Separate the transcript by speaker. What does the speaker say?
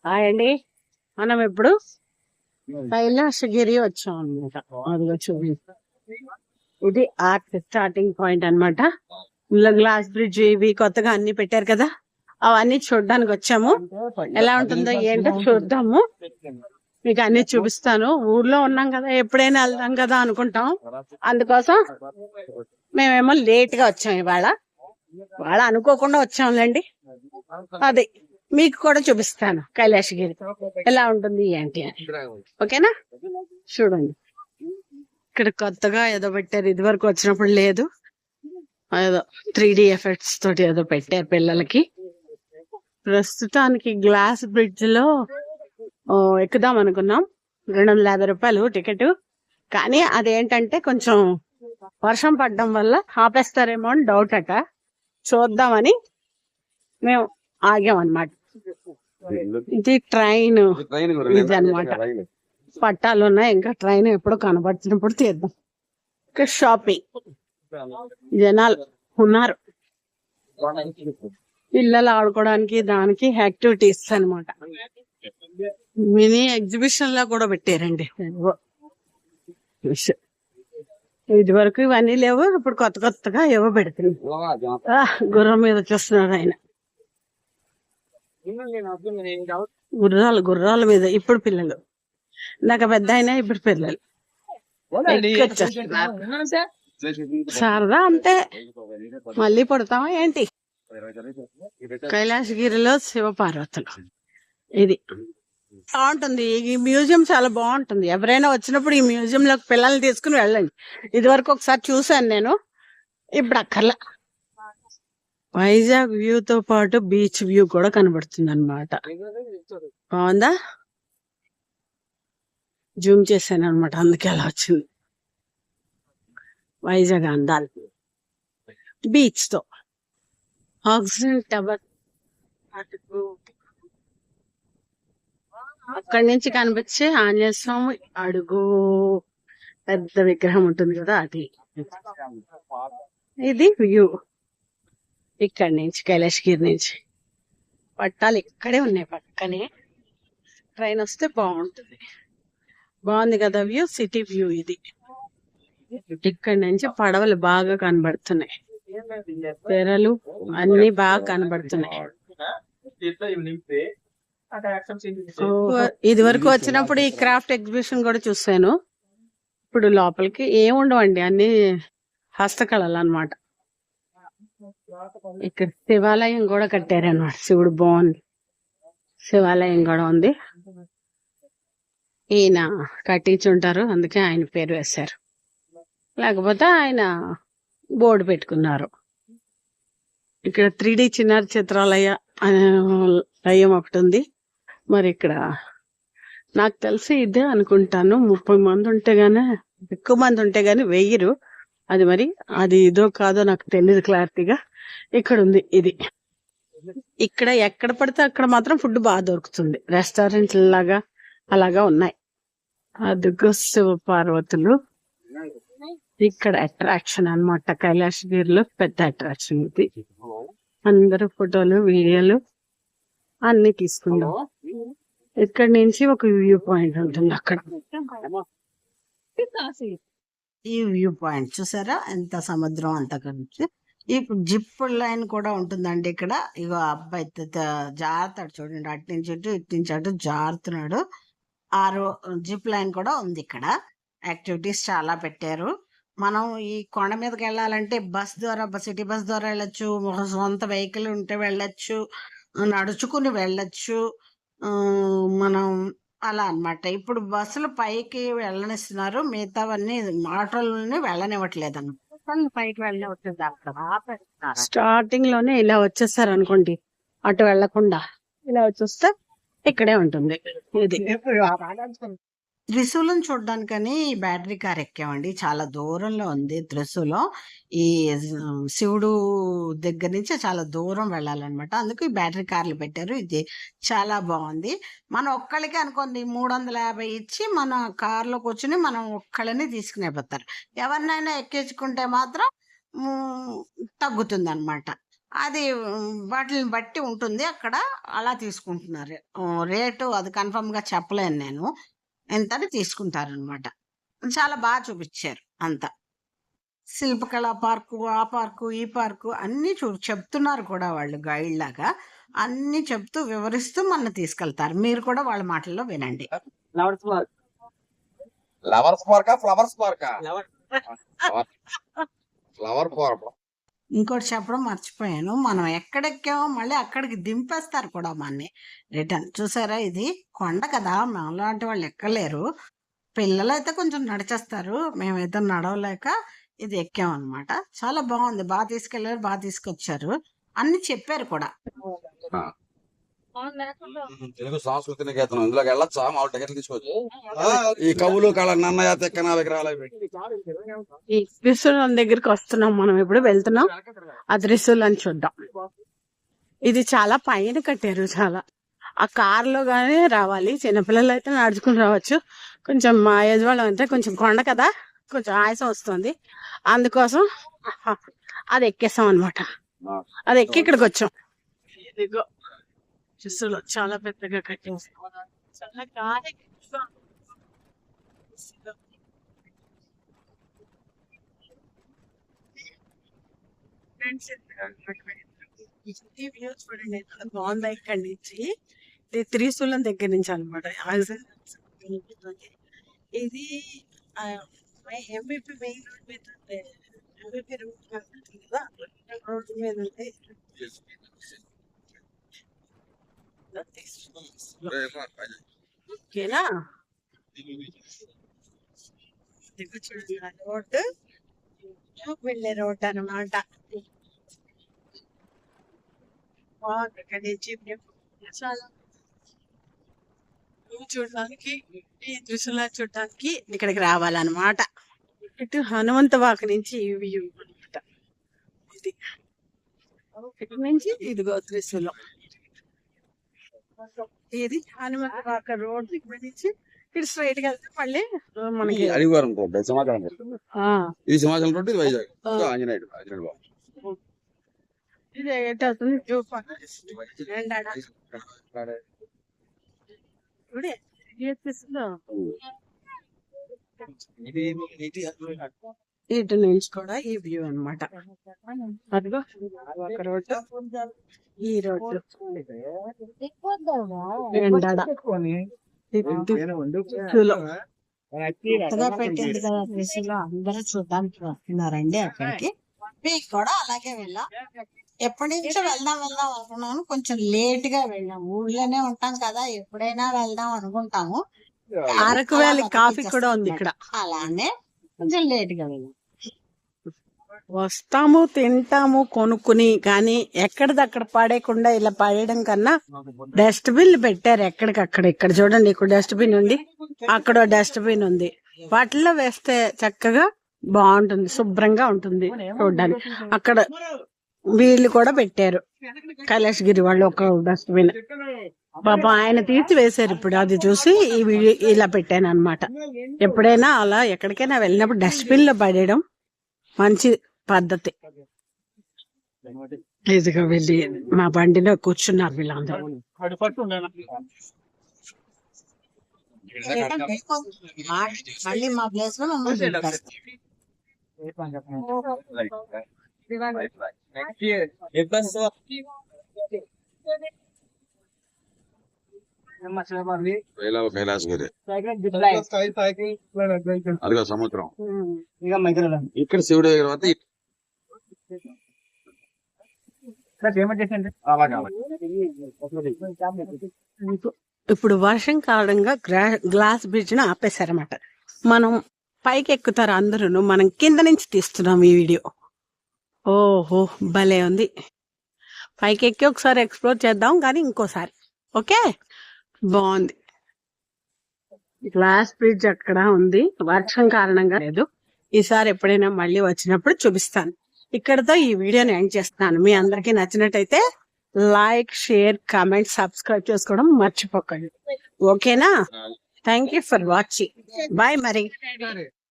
Speaker 1: Hi అండి. మనం ఇప్పుడు కైలాసగిరి వచ్చాం అనమాట. అదిగో చూడండి, ఇది ఆర్ట్ స్టార్టింగ్ పాయింట్ అనమాట. ఇలా గ్లాస్ బ్రిడ్జ్ ఇవి కొత్తగా అన్ని పెట్టారు కదా, అవన్నీ చూడడానికి వచ్చాము. ఎలా ఉంటుందో ఏంటో చూద్దాము, మీకు అన్ని చూపిస్తాను. ఊర్లో ఉన్నాం కదా, ఎప్పుడైనా వెళ్దాం కదా అనుకుంటాం. అందుకోసం మేమేమో లేట్ గా వచ్చాం ఇవాళ. అనుకోకుండా వచ్చాంలేండి. అది మీకు కూడా చూపిస్తాను కైలాసగిరి ఎలా ఉంటుంది ఏంటి అని. ఓకేనా? చూడండి, ఇక్కడ కొత్తగా ఏదో పెట్టారు, ఇది వరకు వచ్చినప్పుడు లేదు. ఏదో 3D ఎఫెక్ట్స్ తోటి ఏదో పెట్టారు పిల్లలకి. ప్రస్తుతానికి గ్లాస్ బ్రిడ్జ్ లో ఎక్కుదాం అనుకున్నాం. 250 రూపాయలు టికెట్. కానీ అదేంటంటే కొంచెం వర్షం పడడం వల్ల ఆపేస్తారేమో అని డౌట్ అట. చూద్దామని మేము ఆగామన్నమాట. ఇది ట్రైన్ ఇది అనమాట. పట్టాలు ఉన్నాయి, ఇంకా ట్రైన్ ఎప్పుడు కనబడుతున్నప్పుడు తీద్దాం. ఇక్కడ షాపింగ్, జనాలు ఉన్నారు, పిల్లలు ఆడుకోవడానికి దానికి యాక్టివిటీస్ అనమాట. మినీ ఎగ్జిబిషన్ లా కూడా పెట్టారండి. ఇది వరకు ఇవన్నీ లేవు, ఇప్పుడు కొత్త కొత్తగా ఏవో పెడుతుంది. గుర్రం మీద చూస్తున్నారు ఆయన, గుర్రాల మీద. ఇప్పుడు పిల్లలు, నాకు పెద్ద అయినా ఇప్పుడు పిల్లలు సరదా అంతే. మళ్ళీ పడతామా ఏంటి? కైలాసగిరిలో శివపార్వతులు ఇది బాగుంటుంది. ఈ మ్యూజియం చాలా బాగుంటుంది. ఎవరైనా వచ్చినప్పుడు ఈ మ్యూజియం లోకి పిల్లల్ని తీసుకుని వెళ్ళండి. ఇది వరకు ఒకసారి చూసాను నేను, ఇప్పుడు అక్కర్లా. వైజాగ్ వ్యూ తో పాటు బీచ్ వ్యూ కూడా కనబడుతుంది అనమాట. బాగుందా? జూమ్ చేశాను అనమాట, అందుకే అలా వచ్చింది. వైజాగ్ అందాలు బీచ్ తో. ఆక్సిజన్ టవర్ అక్కడి నుంచి కనిపించే ఆంజనేయ స్వామి అడుగు పెద్ద విగ్రహం ఉంటుంది కదా, అది. ఇది వ్యూ ఇక్కడి నుంచి, కైలాసగిరి నుంచి. పట్టాలు ఇక్కడే ఉన్నాయి పక్కనే. ట్రైన్ వస్తే బాగుంటుంది. బాగుంది కదా వ్యూ, సిటీ వ్యూ ఇది. ఇక్కడి నుంచి పడవలు బాగా కనబడుతున్నాయి, తెరలు అన్ని బాగా కనబడుతున్నాయి. ఇది వరకు వచ్చినప్పుడు ఈ క్రాఫ్ట్ ఎగ్జిబిషన్ కూడా చూసాను. ఇప్పుడు లోపలికి ఏముండవండి, అన్ని హస్తకళలు అన్నమాట. ఇక్కడ శివాలయం కూడా కట్టారన్నమాట. శివుడు బాగుంది, శివాలయం కూడా ఉంది. ఈయన కట్టించుంటారు, అందుకే ఆయన పేరు వేశారు, లేకపోతే ఆయన బోర్డు పెట్టుకున్నారు. ఇక్కడ 3D చిన్నారి చిత్రాలయం ఒకటి ఉంది. మరి ఇక్కడ నాకు తెలిసి ఇదే అనుకుంటాను. 30 మంది ఉంటే గానీ, ఎక్కువ మంది ఉంటే గానీ వెయ్యరు. అది మరి అది ఇదో కాదో నాకు తెలియదు క్లారిటీగా. ఇక్కడ ఉంది ఇది. ఇక్కడ ఎక్కడ పడితే అక్కడ మాత్రం ఫుడ్ బాగా దొరుకుతుంది. రెస్టారెంట్ లాగా అలాగా ఉన్నాయి. అదిగో శివ పార్వతులు ఇక్కడ అట్రాక్షన్ అన్నమాట. కైలాసగిరిలో పెద్ద అట్రాక్షన్ ఇది. అందరూ ఫోటోలు వీడియోలు అన్ని తీసుకుందాం. ఇక్కడ నుంచి ఒక వ్యూ పాయింట్ ఉంటుంది అక్కడ. ఈ వ్యూ పాయింట్ చూసారా, ఎంత సముద్రం అంతా కలిసి. ఈ జిప్ లైన్ కూడా ఉంటుందండి ఇక్కడ. ఇగో అబ్బాయి జారుతాడు చూడండి, అటు నుంచి ఇటు, ఇటు నుంచి అటు జారుతున్నాడు. జిప్ లైన్ కూడా ఉంది ఇక్కడ. యాక్టివిటీస్ చాలా పెట్టారు. మనం ఈ కొండ మీదకి వెళ్ళాలంటే బస్ ద్వారా, సిటీ బస్ ద్వారా వెళ్ళొచ్చు, సొంత వెహికల్ ఉంటే వెళ్ళొచ్చు, నడుచుకుని వెళ్ళొచ్చు. మనం అలా అన్నమాట. ఇప్పుడు బస్సులు పైకి వెళ్ళనిస్తున్నారు, మిగతావన్నీ ఆటోలని వెళ్ళనివ్వట్లేదు అన్నమాట. పైకి వెళ్ళనివ్వట్లేదు. స్టార్టింగ్ లోనే ఇలా వచ్చేస్తారు అనుకోండి, అటు వెళ్లకుండా ఇలా వచ్చేస్తే ఇక్కడే ఉంటుంది ఇది. త్రిశూలం చూడడానికని బ్యాటరీ కార్ ఎక్కామండి. చాలా దూరంలో ఉంది త్రిశూలం. ఈ శివుడు దగ్గర నుంచి చాలా దూరం వెళ్ళాలన్నమాట. అందుకు ఈ బ్యాటరీ కార్లు పెట్టారు. ఇది చాలా బాగుంది. మనం ఒక్కళ్ళకి అనుకోండి 350 ఇచ్చి మన కార్లో కూర్చుని మనం ఒక్కళ్ళని తీసుకునే పోతారు. ఎవరినైనా ఎక్కించుకుంటే మాత్రం తగ్గుతుంది అనమాట. అది వాటిని బట్టి ఉంటుంది అక్కడ, అలా తీసుకుంటున్నారు. రేటు అది కన్ఫర్మ్గా చెప్పలేను నేను, ఎంతని తీసుకుంటారనమాట. చాలా బాగా చూపించారు అంతా. శిల్పకళా పార్కు, ఆ పార్కు, ఈ పార్కు అన్నీ చెప్తున్నారు కూడా వాళ్ళు గైడ్ లాగా. అన్నీ చెప్తూ వివరిస్తూ మన తీసుకెళ్తారు. మీరు కూడా వాళ్ళ మాటల్లో వినండి.
Speaker 2: లవర్స్ పార్కా ఫ్లవర్స్ పార్కా? Flower park.
Speaker 1: ఇంకోటి చెప్పడం మర్చిపోయాను, మనం ఎక్కడెక్కామో మళ్ళీ అక్కడికి దింపేస్తారు కూడా మనని రిటర్న్. చూసారా, ఇది కొండ కదా, మనలాంటి వాళ్ళు ఎక్కలేరు. పిల్లలు అయితే కొంచెం నడిచేస్తారు, మేమైతే నడవలేక ఇది ఎక్కామన్నమాట. చాలా బాగుంది, బాగా తీసుకెళ్లారు, బాగా తీసుకొచ్చారు, అన్ని చెప్పారు కూడా.
Speaker 2: తెలుగు సంస్కృతి నికేతనం ఇందులోకి వెళ్ళొచ్చా? మా టికెట్లు తీసుకోవచ్చు. ఈ కవులు కళ నన్నయ తెక్కన విగ్రహాలు
Speaker 1: ఈ త్రిశూలం దగ్గరికి వస్తున్నాం మనం, ఇప్పుడు వెళ్తున్నాం ఆ త్రిశూలాన్ని చూద్దాం. ఇది చాలా పైన కట్టారు, చాలా ఆ కారులో గానే రావాలి. చిన్నపిల్లలు అయితే నడుచుకుని రావచ్చు, కొంచెం మా ఏజ్ వాళ్ళం అంటే కొంచెం కొండ కదా, కొంచెం ఆయాసం వస్తుంది, అందుకోసం అది ఎక్కేసాం అనమాట. అది ఎక్కి ఇక్కడికి వచ్చాం. ఇదిగో త్రిశూలం చాలా పెద్దగా కట్టేసాం, చాలా గాలి. చూడండి ఎంత బాగుందా ఇక్కడ నుంచి. ఇది త్రిశూలం దగ్గర నుంచి అనమాట. ఇది ఎంబీపీ మెయిన్ రోడ్ మీద ఉంటే, ఎంబీపీ రోడ్ కదా, రోడ్డు మీద ఉంటే ఓకేనా. చూడండి రోడ్డు వెళ్ళే రోడ్డు అనమాట. చాలా చూడడానికి, ఈ దృశ్యంలో చూడడానికి ఇక్కడికి రావాలన్నమాట. ఇటు హనుమంతవాక నుంచి ఈ వ్యూ అనమాట. ఇది ఇటు నుంచి ఇదిగో త్రిశూలం. ఇది హనుమంతవాక రోడ్. ఇక్కడ నుంచి ఇటు స్ట్రైట్ గా వెళ్తే మళ్ళీ మనకి
Speaker 2: అడిగారు సింహాచలం రోడ్డు, ఇది సింహాచలం రోడ్డు, ఇది వైజాగ్ ఆంజనేయుడు బాబు.
Speaker 1: ఇది ఎటు అవుతుంది జూ పార్క్. ఇటు నుంచి కూడా ఈ వ్యూ అనమాట. అదిగో ఒక రోడ్డు, ఈ రోడ్డు కొత్తగా పెట్టింది కదా త్రిశూలం, అందరూ చూడడానికి వస్తున్నారండి అక్కడికి. మీకు కూడా అలాగే వెళ్ళాం, ఎప్పటి నుంచో వెళ్దాం అనుకున్నాను, కొంచెం లేట్ గా వెళ్ళాం. ఊళ్ళోనే ఉంటాం కదా, ఎప్పుడైనా వెళ్దాం అనుకుంటాము. అరకు వ్యాలీ కాఫీ కూడా ఉంది ఇక్కడ, అలానే కొంచెం లేట్ గా వెళ్ళాం. వస్తాము, తింటాము కొనుక్కుని, కానీ ఎక్కడిదక్కడ పడేయకుండా ఇలా పడేయడం కన్నా డస్ట్బిన్లు పెట్టారు ఎక్కడికక్కడ. ఇక్కడ చూడండి, ఇక్కడ డస్ట్బిన్ ఉంది, అక్కడ డస్ట్బిన్ ఉంది, వాటిల్లో వేస్తే చక్కగా బాగుంటుంది, శుభ్రంగా ఉంటుంది చూడడానికి. అక్కడ వీళ్ళు కూడా పెట్టారు, కైలాసగిరి వాళ్ళు ఒక డస్ట్బిన్. పాప ఆయన తీర్చి వేశారు ఇప్పుడు, అది చూసి ఇలా పెట్టాను అనమాట. ఎప్పుడైనా అలా ఎక్కడికైనా వెళ్ళినప్పుడు డస్ట్బిన్ లో పడేయడం మంచి పద్ధతి. ఇదిగా వెళ్ళి మా బండిలో కూర్చున్నారు వీళ్ళందరూ. మళ్ళీ మా ప్లేస్ లో
Speaker 2: కైలాసగిరి అదిగా సముద్రం, ఇక్కడ శివుడి దగ్గర.
Speaker 1: ఇప్పుడు వర్షం కారణంగా గ్లాస్ బ్రిడ్జ్ ను ఆపేశారన్నమాట. మనం పైకి ఎక్కుతారు అందరూ, మనం కింద నుంచి తీస్తున్నాం ఈ వీడియో. ఓహో భలే ఉంది, పైకి ఎక్కి ఒకసారి ఎక్స్ప్లోర్ చేద్దాం కానీ ఇంకోసారి. ఓకే, బాగుంది. గ్లాస్ బ్రిడ్జ్ అక్కడ ఉంది, వర్షం కారణంగా లేదు. ఈసారి ఎప్పుడైనా మళ్ళీ వచ్చినప్పుడు చూపిస్తాను. ఇక్కడతో ఈ వీడియోని ఎండ్ చేస్తున్నాను. మీ అందరికీ నచ్చినట్టయితే లైక్, షేర్, కామెంట్, సబ్స్క్రైబ్ చేసుకోవడం మర్చిపోకండి. ఓకేనా? Thank you for watching. Bye మరి.